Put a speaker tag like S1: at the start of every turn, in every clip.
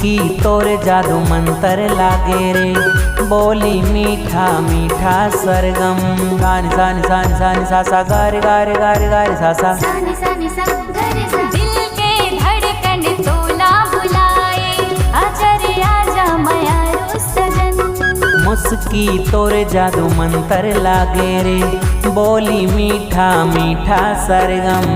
S1: मुस्की तोरे जादू मंतर लागे रे, बोली मीठा मीठा सरगम। सानी सानी सानी सानी सा सा गारे गारे गारे गारे सा सा।
S2: सानी सानी सा गारे सा। दिल के धड़कन तोला बुलाए, आजा रे आजा मायारू सजन।
S1: मुस्की तोरे जादू मंतर लागे रे, बोली मीठा मीठा सरगम।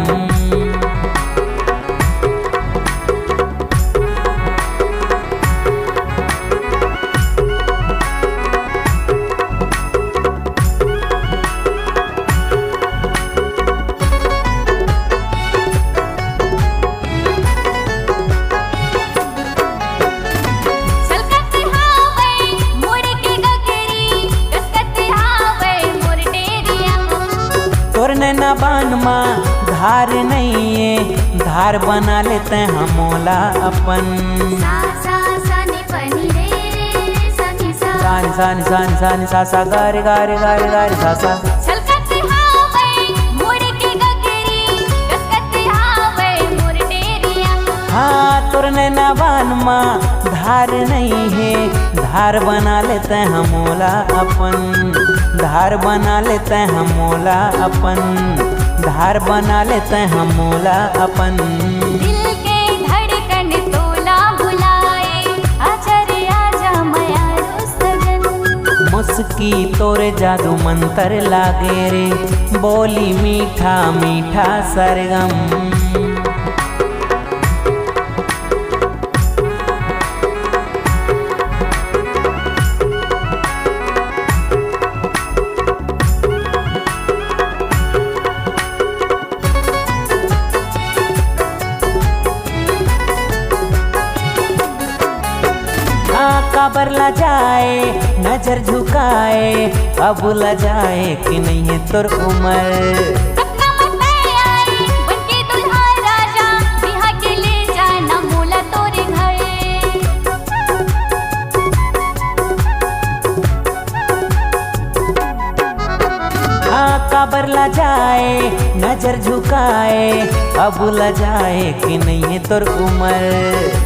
S1: नैना बान माँ धार नहीं है, धार बना लेते हम मोला अपन।
S2: सानी सानी
S1: सानी सानी सानी सा सा गारे गारे गारे गारे सा सा। हाँ तोर नैना बान माँ धार नहीं है, धार बना लेते हम मोला अपन। धार बना लेते हम मोला अपन, धार बना लेते हम मोला अपन।
S2: दिल के धड़कन तोला बुलाए, आजा रे आजा मायारू सजन।
S1: मुस्की तोरे जादू मंतर लागे रे, बोली मीठा मीठा सरगम। काबर ला जाए नजर झुकाए, अब ला जाए कि नहीं है तोर उम्र। काबर ला जाए नजर झुकाए, अब ला जाए कि नहीं है तोर उम्र।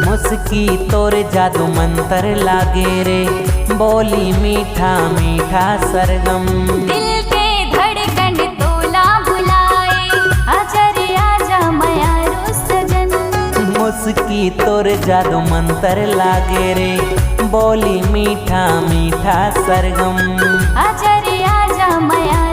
S1: मुस्की तोरे जादू मंतर लागे रे, बोली मीठा मीठा सरगम।
S2: दिल के धड़कन तोला बुलाए, आजा रे आजा मायारू सजन।
S1: मुस्की तोरे जादू मंतर लागे रे, बोली मीठा मीठा सरगम।
S2: आजा रे आजा माया